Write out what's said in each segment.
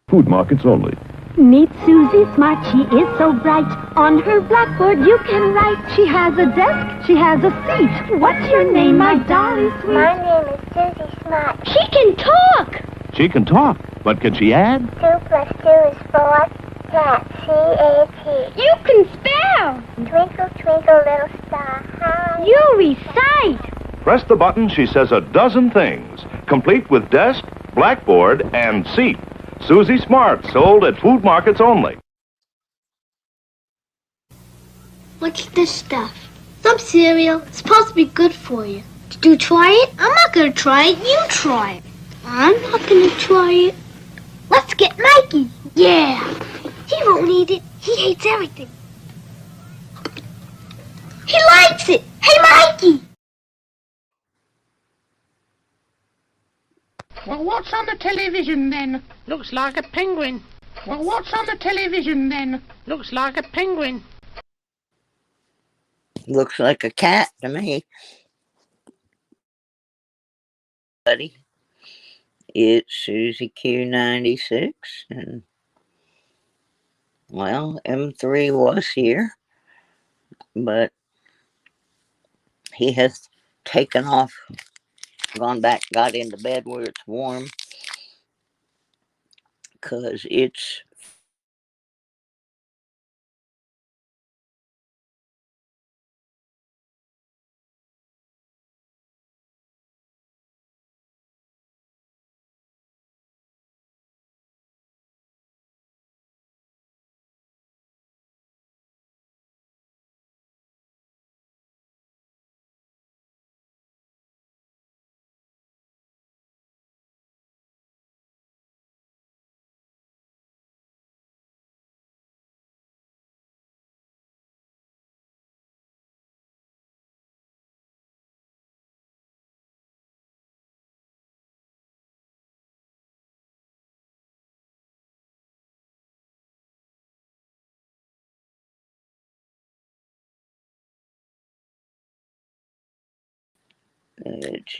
Food markets only. Meet Susie Smart, she is so bright. On her blackboard you can write. She has a desk, she has a seat. What's your name, my darling sweet? My name is Susie Smart. She can talk! She can talk, but can she add? 2 plus 2 is 4. Cat, C-A-T. You can spell! Twinkle, twinkle, little star, how You recite! Press the button, she says a dozen things, complete with desk, blackboard, and seat. Susie Smart, sold at food markets only. What's this stuff? Some cereal. It's supposed to be good for you. Did you try it? I'm not going to try it. You try it. I'm not going to try it. Let's get Mikey. Yeah. He won't eat it. He hates everything. He likes it. Hey, Mikey. Well, what's on the television then? Looks like a penguin. Well, what's on the television then? Looks like a penguin. Looks like a cat to me. Buddy, it's Susie Q96, and well, M3 was here, but he has taken off, gone back, got into bed where it's warm, because it's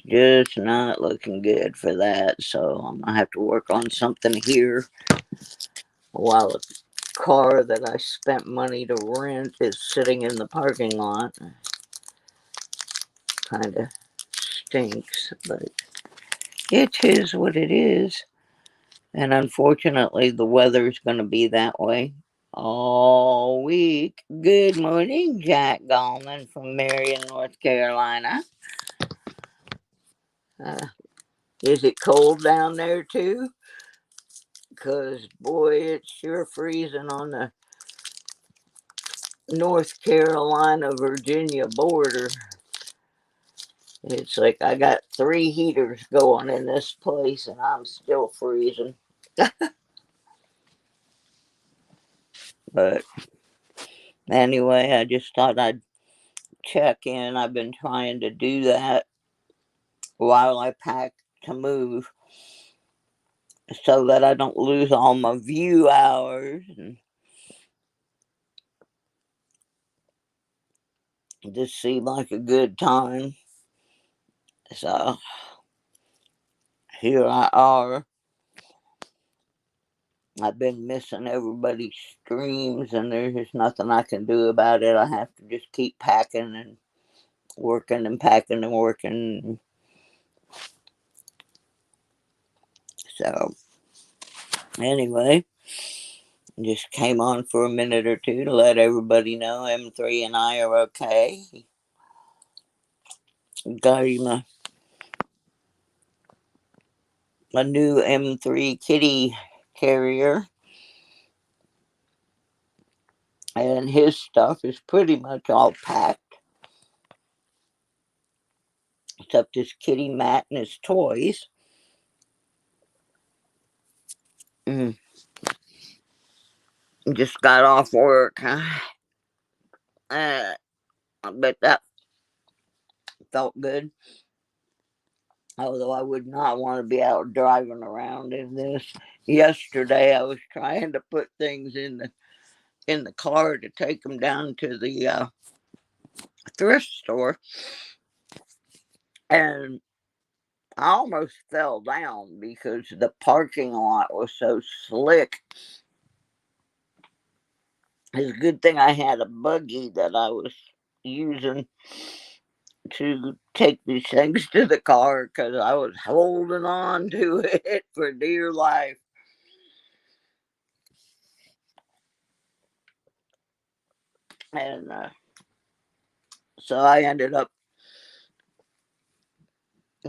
just not looking good for that, so I'm gonna have to work on something here while the car that I spent money to rent is sitting in the parking lot. Kind of stinks, but it is what it is. And unfortunately, the weather's going to be that way all week. Good morning, Jack Gallman from Marion, North Carolina. Is it cold down there too? Because, boy, it's sure freezing on the North Carolina, Virginia border. It's like I got 3 heaters going in this place and I'm still freezing. But anyway, I just thought I'd check in. I've been trying to do that while I pack to move so that I don't lose all my view hours. And this seemed like a good time. So here I are. I've been missing everybody's streams, and there's just nothing I can do about it. I have to just keep packing and working and packing and working. So anyway, just came on for a minute or two to let everybody know M3 and I are okay. Got him a new M3 kitty carrier, and his stuff is pretty much all packed except his kitty mat and his toys. Just got off work. I bet that felt good. Although I would not want to be out driving around in this. Yesterday I was trying to put things in the car to take them down to the thrift store, and I almost fell down because the parking lot was so slick. It's a good thing I had a buggy that I was using to take these things to the car because I was holding on to it for dear life. And so I ended up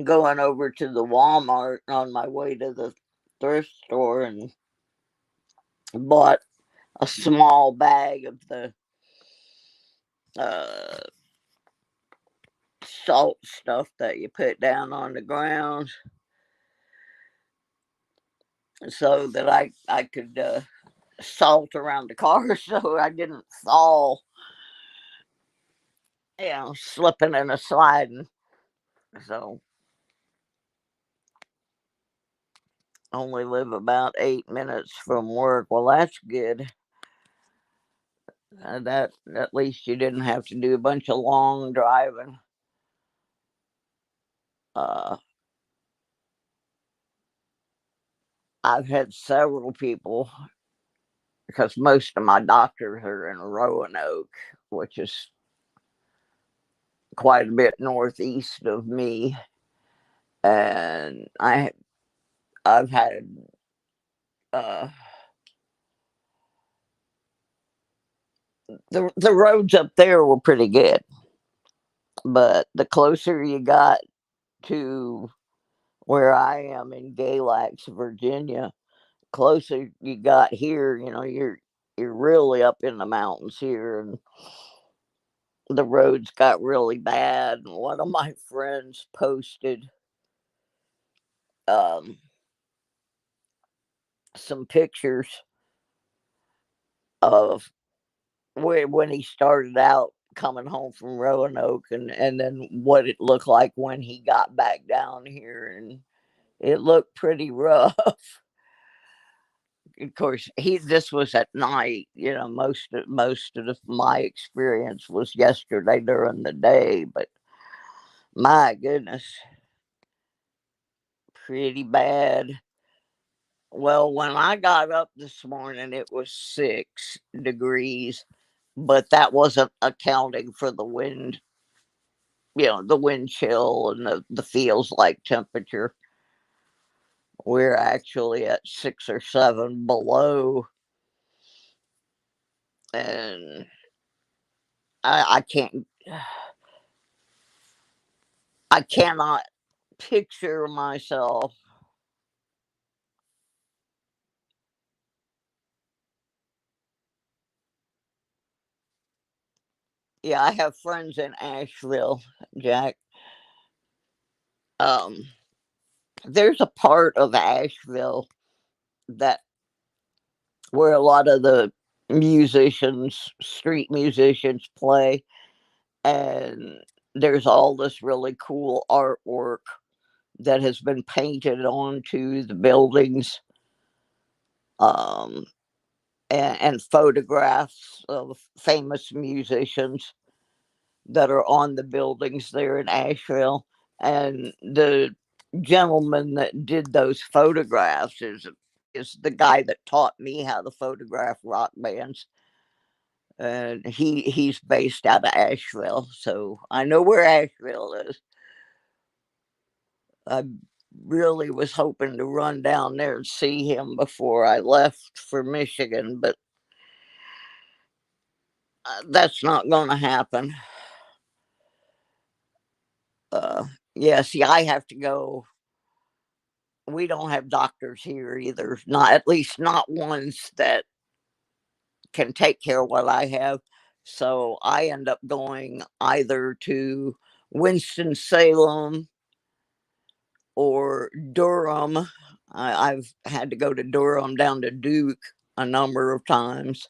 going over to the Walmart on my way to the thrift store and bought a small bag of the uh, salt stuff that you put down on the ground so that I could salt around the car so I didn't fall, slipping and sliding. So only live about 8 minutes from work. Well, that's good. That at least you didn't have to do a bunch of long driving. Uh, I've had several people because most of my doctors are in Roanoke, which is quite a bit northeast of me, and I've had uh, the roads up there were pretty good, but the closer you got to where I am in Galax, Virginia, closer you got here, you're really up in the mountains here, and the roads got really bad. And one of my friends posted um, some pictures of when he started out coming home from Roanoke, and then what it looked like when he got back down here, and it looked pretty rough. Of course, this was at night. Most of my experience was yesterday during the day, but my goodness, pretty bad. Well, when I got up this morning, it was 6 degrees, but that wasn't accounting for the wind, the wind chill and the feels like temperature. We're actually at 6 or 7 below, and I can't, I cannot picture myself. Yeah, I have friends in Asheville, Jack. Um, there's a part of Asheville that where a lot of the street musicians play, and there's all this really cool artwork that has been painted onto the buildings, um, and photographs of famous musicians that are on the buildings there in Asheville. And the gentleman that did those photographs is the guy that taught me how to photograph rock bands. And he's based out of Asheville, so I know where Asheville is. I really was hoping to run down there and see him before I left for Michigan, but that's not going to happen. Uh, yeah, see, I have to go. We don't have doctors here either, not at least not ones that can take care of what I have. So I end up going either to Winston-Salem or Durham. I've had to go to Durham down to Duke a number of times,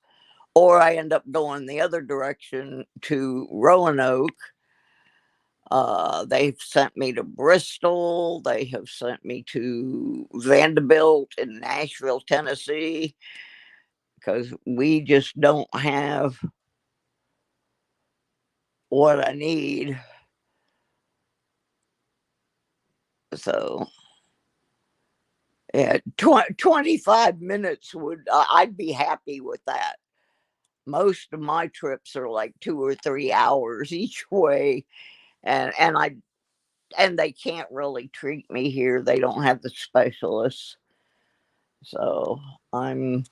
or I end up going the other direction to Roanoke. They've sent me to Bristol. They have sent me to Vanderbilt in Nashville, Tennessee, because we just don't have what I need. So, yeah, 25 minutes I'd be happy with that. Most of my trips are like 2 or 3 hours each way, and they can't really treat me here. They don't have the specialists. So I'm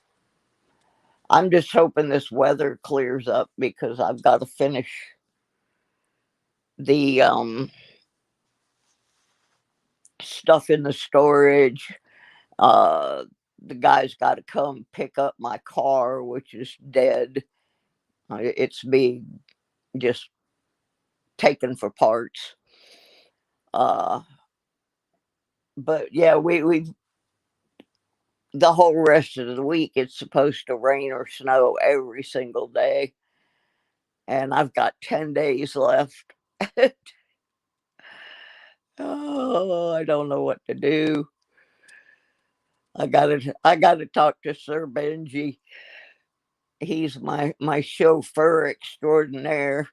just hoping this weather clears up because I've got to finish the stuff in the storage. Uh, the guy's got to come pick up my car, which is dead. It's being just taken for parts. Uh, but yeah, we the whole rest of the week it's supposed to rain or snow every single day, and I've got 10 days left. Oh, I don't know what to do. I gotta talk to Sir Benji. He's my chauffeur extraordinaire.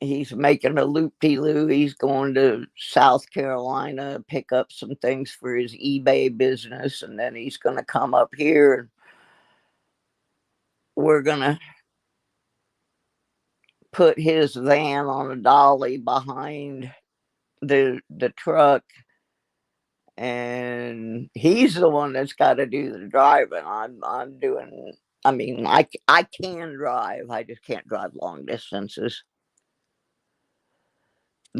He's making a loop-de-loo. He's going to South Carolina, pick up some things for his eBay business, and then he's going to come up here. And we're going to put his van on a dolly behind the truck, and he's the one that's got to do the driving. I'm doing. I mean, I can drive. I just can't drive long distances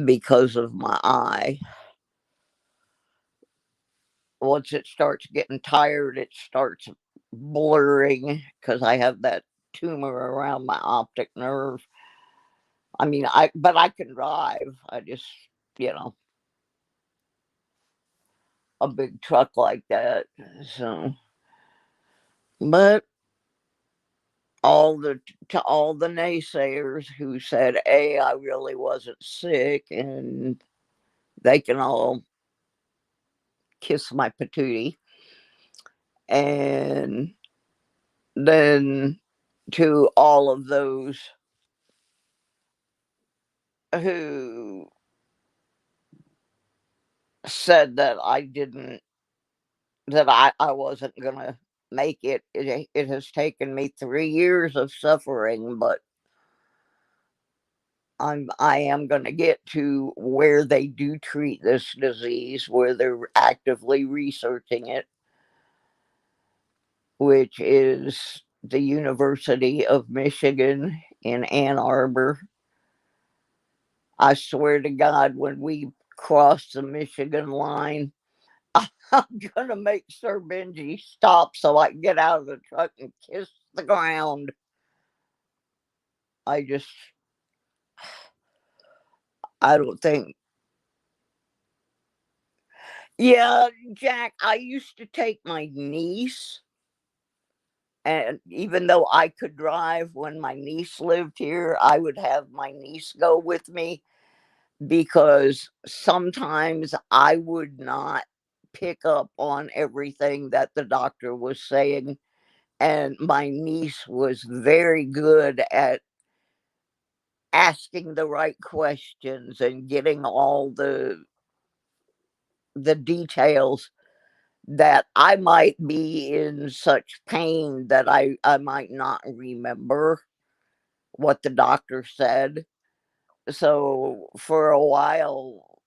because of my eye. Once it starts getting tired, it starts blurring because I have that tumor around my optic nerve. I mean, but I can drive. I just, you know, a big truck like that. So, but to all the naysayers who said, "Hey, I really wasn't sick," and they can all kiss my patootie. And then to all of those who said that I wasn't gonna make it. It has taken me 3 years of suffering, but I am gonna get to where they do treat this disease, where they're actively researching it, which is the University of Michigan in Ann Arbor. I swear to God, when we cross the Michigan line, I'm gonna make Sir Benji stop so I can get out of the truck and kiss the ground. I just, I don't think. Yeah, Jack, I used to take my niece, and even though I could drive when my niece lived here, I would have my niece go with me because sometimes I would not pick up on everything that the doctor was saying. And my niece was very good at asking the right questions and getting all the details that I might be in such pain that I might not remember what the doctor said. So for a while,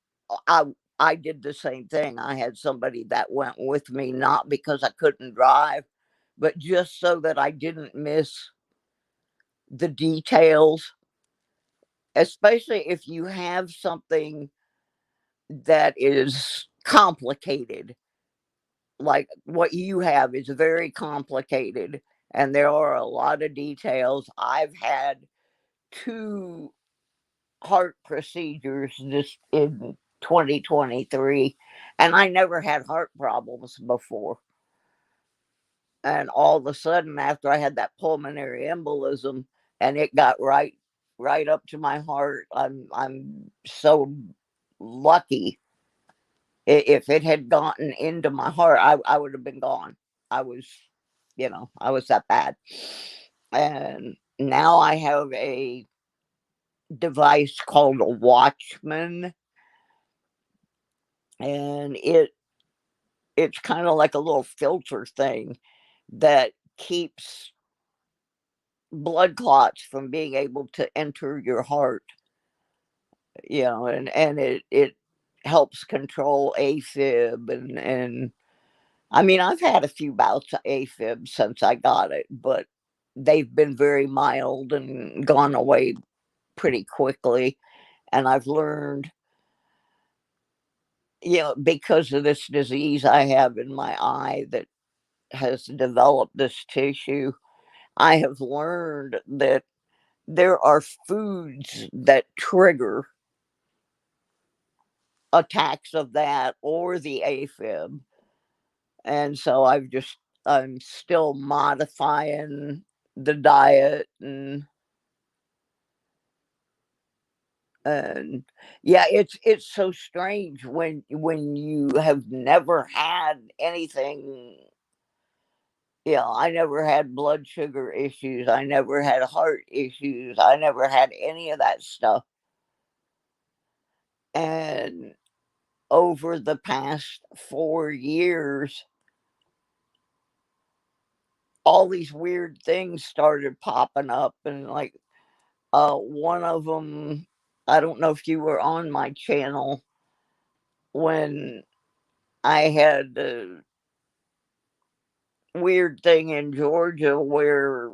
I I did the same thing. I had somebody that went with me, not because I couldn't drive, but just so that I didn't miss the details, especially if you have something that is complicated. Like what you have is very complicated, and there are a lot of details. I've had two heart procedures this in 2023, and I never had heart problems before. And all of a sudden, after I had that pulmonary embolism, and it got right up to my heart, I'm so lucky. If it had gotten into my heart, I would have been gone. I was, I was that bad. And now I have a device called a Watchman, and it's kind of like a little filter thing that keeps blood clots from being able to enter your heart, and it helps control AFib, and I mean, I've had a few bouts of AFib since I got it, but they've been very mild and gone away pretty quickly. And I've learned, because of this disease I have in my eye that has developed this tissue, I have learned that there are foods that trigger attacks of that or the AFib. And so I'm still modifying the diet, and yeah, it's so strange when you have never had anything. I never had blood sugar issues, I never had heart issues, I never had any of that stuff. And over the past 4 years, all these weird things started popping up, and like, one of them, I don't know if you were on my channel when I had a weird thing in Georgia where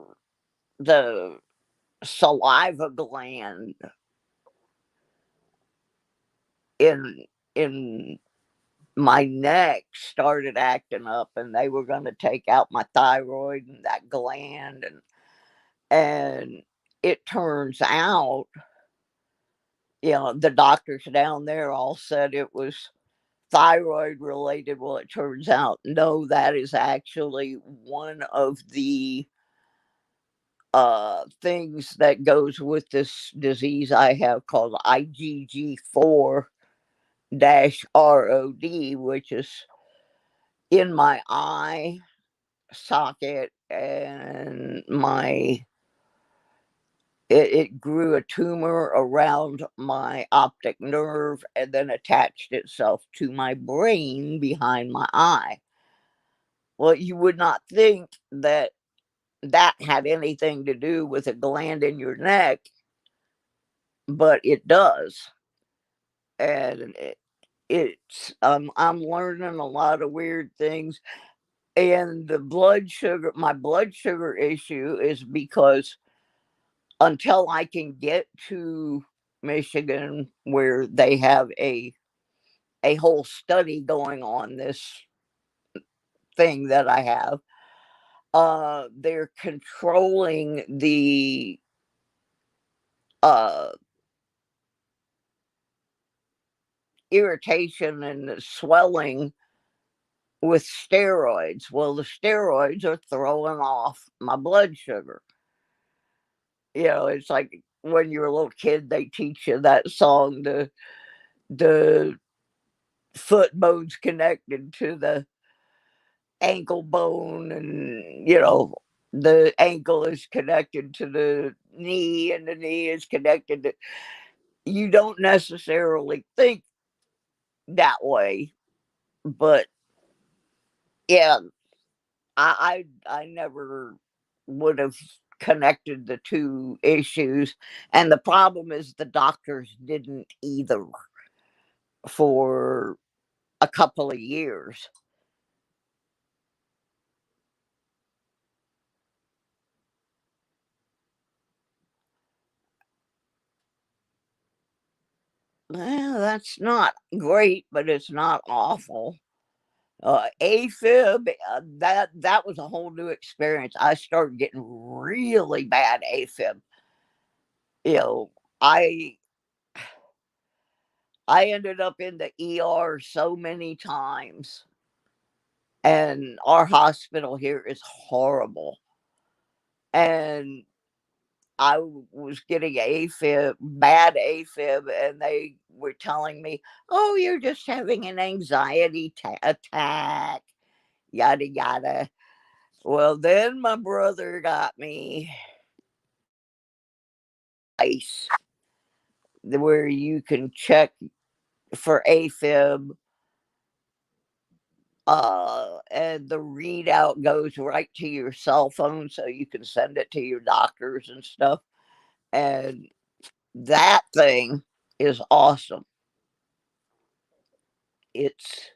the saliva gland in in my neck started acting up, and they were going to take out my thyroid and that gland, and it turns out, the doctors down there all said it was thyroid related. Well, it turns out, no, that is actually one of the things that goes with this disease I have called IgG4 ROD, which is in my eye socket, and it grew a tumor around my optic nerve and then attached itself to my brain behind my eye. Well, you would not think that that had anything to do with a gland in your neck, but it does. And I'm learning a lot of weird things. And my blood sugar issue is because until I can get to Michigan, where they have a whole study going on this thing that I have, they're controlling the uh irritation and the swelling with steroids. Well, the steroids are throwing off my blood sugar. It's like when you're a little kid, they teach you that song, the foot bone's connected to the ankle bone, and the ankle is connected to the knee, and the knee is connected to. You don't necessarily think that way, but yeah, I never would have connected the two issues, and the problem is the doctors didn't either for a couple of years. Well, that's not great, but it's not awful. AFib, that was a whole new experience. I started getting really bad AFib. You know, I I ended up in the ER so many times, and our hospital here is horrible. And was getting AFib, bad AFib, and they were telling me, "Oh, you're just having an anxiety attack, yada yada." Well, then my brother got me ice where you can check for AFib And the readout goes right to your cell phone, so you can send it to your doctors and stuff. And that thing is awesome. It's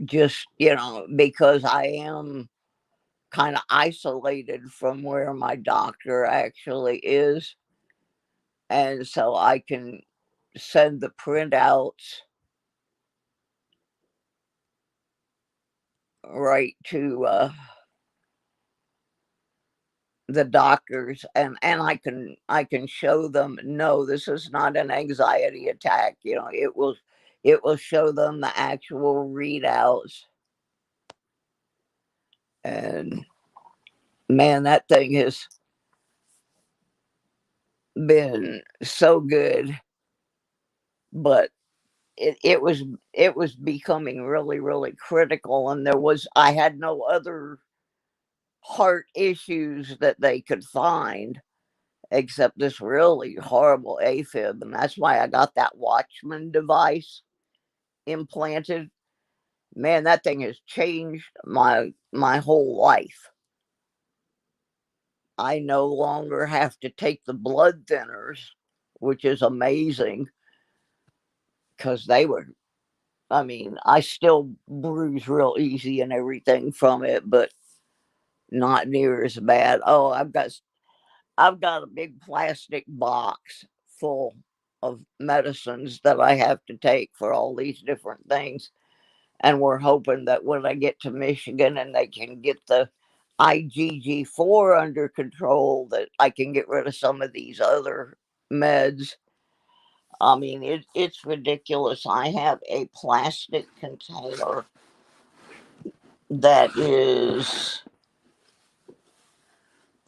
just, because I am kind of isolated from where my doctor actually is. And so I can send the printouts right to the doctors, and I can show them, no, this is not an anxiety attack. It will show them the actual readouts. And man, that thing has been so good. But it was becoming really, really critical, and I had no other heart issues that they could find except this really horrible AFib, and that's why I got that Watchman device implanted. Man, that thing has changed my whole life. I no longer have to take the blood thinners, which is amazing, because I still bruise real easy and everything from it, but not near as bad. Oh, I've got a big plastic box full of medicines that I have to take for all these different things. And we're hoping that when I get to Michigan and they can get the IgG4 under control, that I can get rid of some of these other meds. I mean, it's ridiculous. I have a plastic container that is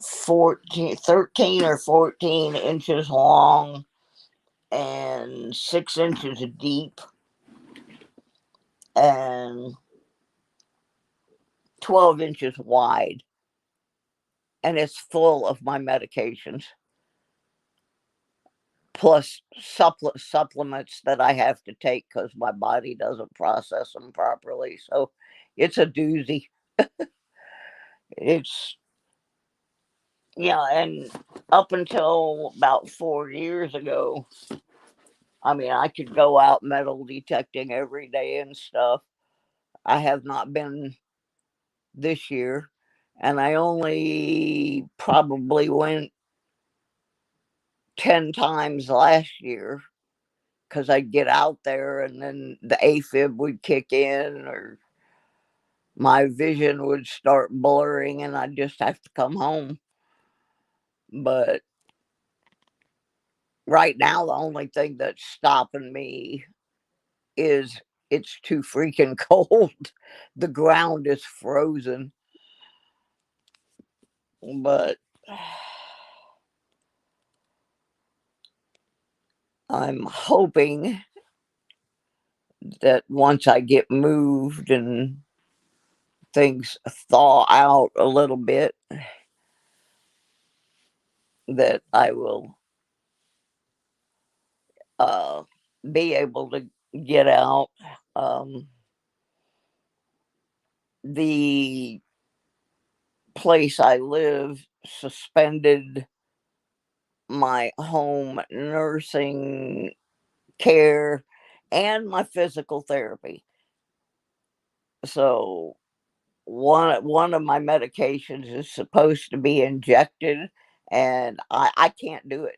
13 or 14 inches long and 6 inches deep and 12 inches wide. And it's full of my medications, plus supplements that I have to take because my body doesn't process them properly. So it's a doozy. It's, and up until about 4 years ago, I could go out metal detecting every day and stuff. I have not been this year, and I only probably went 10 times last year because I'd get out there and then the AFib would kick in, or my vision would start blurring and I'd just have to come home. But right now, the only thing that's stopping me is it's too freaking cold. The ground is frozen. But I'm hoping that once I get moved and things thaw out a little bit, that I will uh, be able to get out. The place I live suspended my home nursing care and my physical therapy. So one of my medications is supposed to be injected, and I can't do it.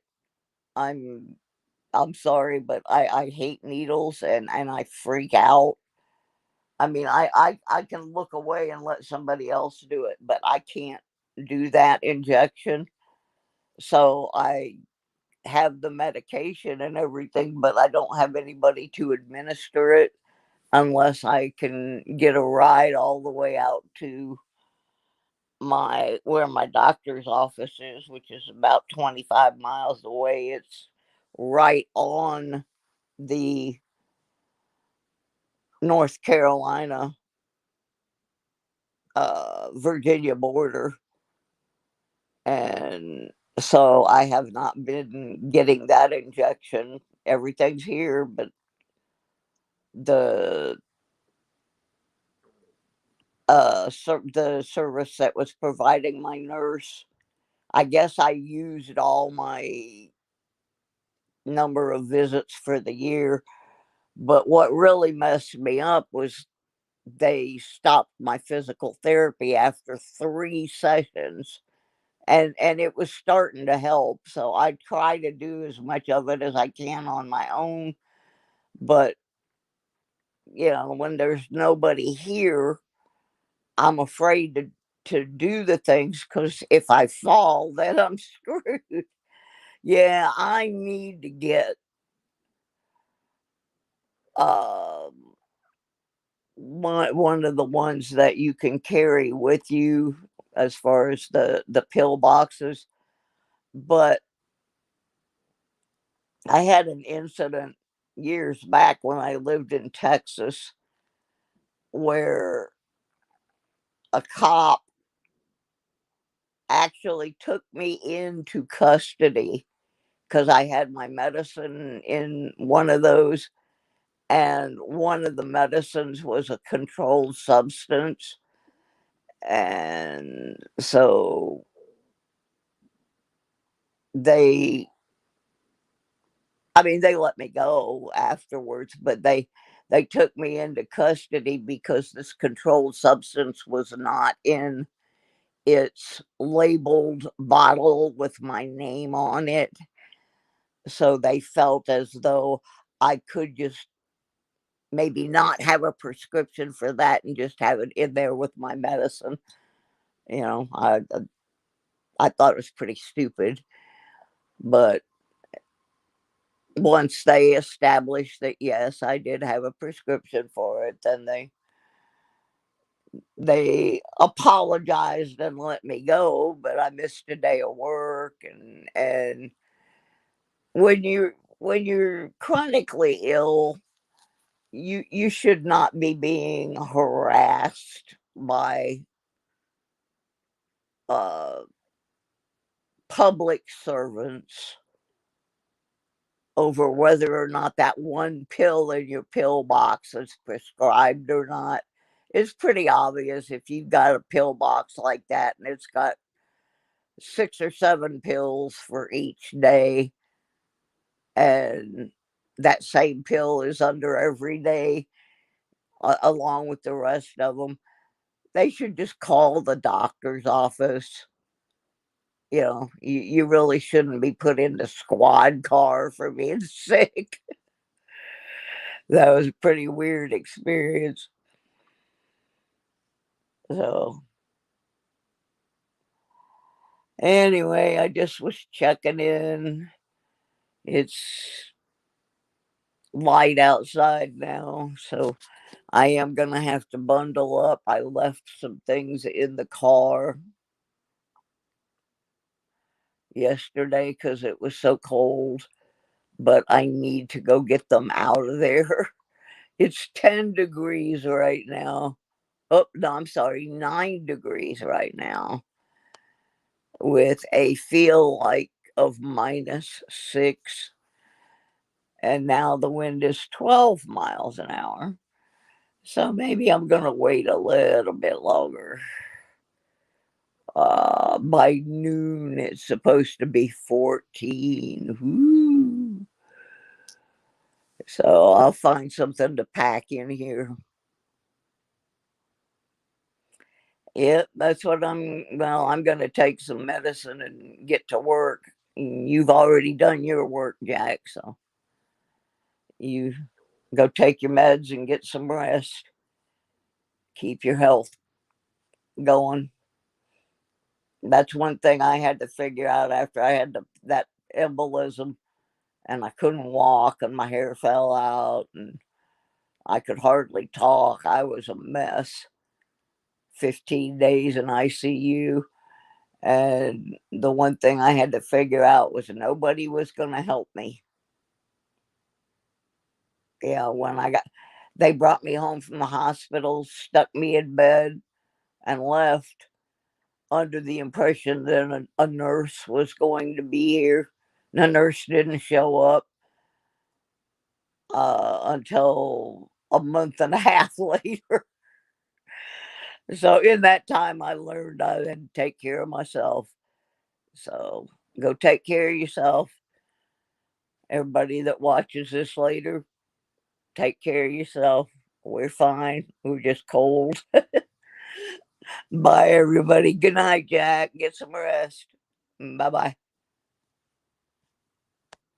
I'm sorry, but I hate needles, and I freak out. I can look away and let somebody else do it, but I can't do that injection. So I have the medication and everything, but I don't have anybody to administer it unless I can get a ride all the way out to where my doctor's office is, which is about 25 miles away. It's right on the North Carolina Virginia border. And so I have not been getting that injection. Everything's here, but the the service that was providing my nurse. I guess I used all my number of visits for the year, but what really messed me up was they stopped my physical therapy after 3 sessions, and it was starting to help, so I try to do as much of it as I can on my own. But when there's nobody here, I'm afraid to do the things, because if I fall, then I'm screwed. Yeah, I need to get um one of the ones that you can carry with you, as far as the pill boxes. But I had an incident years back when I lived in Texas, where a cop actually took me into custody because I had my medicine in one of those, and one of the medicines was a controlled substance. And so they they let me go afterwards, but they took me into custody because this controlled substance was not in its labeled bottle with my name on it. So they felt as though I could just maybe not have a prescription for that and just have it in there with my medicine. You know, I thought it was pretty stupid, but once they established that yes, I did have a prescription for it, then they apologized and let me go. But I missed a day of work, and when you're chronically ill, you should not be being harassed by uh public servants over whether or not that one pill in your pill box is prescribed or not. It's pretty obvious if you've got a pill box like that and it's got 6 or 7 pills for each day, and that same pill is under every day, along with the rest of them. They should just call the doctor's office. You really shouldn't be put in the squad car for being sick. That was a pretty weird experience. So, anyway, I just was checking in. It's light outside now, so I am going to have to bundle up. I left some things in the car yesterday because it was so cold, but I need to go get them out of there. It's 10 degrees right now. Oh, no, I'm sorry, 9 degrees right now, with a feel like of -6. And now the wind is 12 miles an hour. So maybe I'm going to wait a little bit longer. By noon, it's supposed to be 14. Woo. So I'll find something to pack in here. Yep, that's what I'm going to take some medicine and get to work. You've already done your work, Jack, so you go take your meds and get some rest. Keep your health going. That's one thing I had to figure out after I had that embolism, and I couldn't walk and my hair fell out and I could hardly talk. I was a mess. 15 days in ICU. And the one thing I had to figure out was nobody was going to help me. Yeah, they brought me home from the hospital, stuck me in bed, and left under the impression that a nurse was going to be here. The nurse didn't show up until a month and a half later. So in that time, I learned I had to take care of myself. So go take care of yourself. Everybody that watches this later, take care of yourself. We're fine. We're just cold. Bye, everybody. Good night, Jack. Get some rest. Bye bye.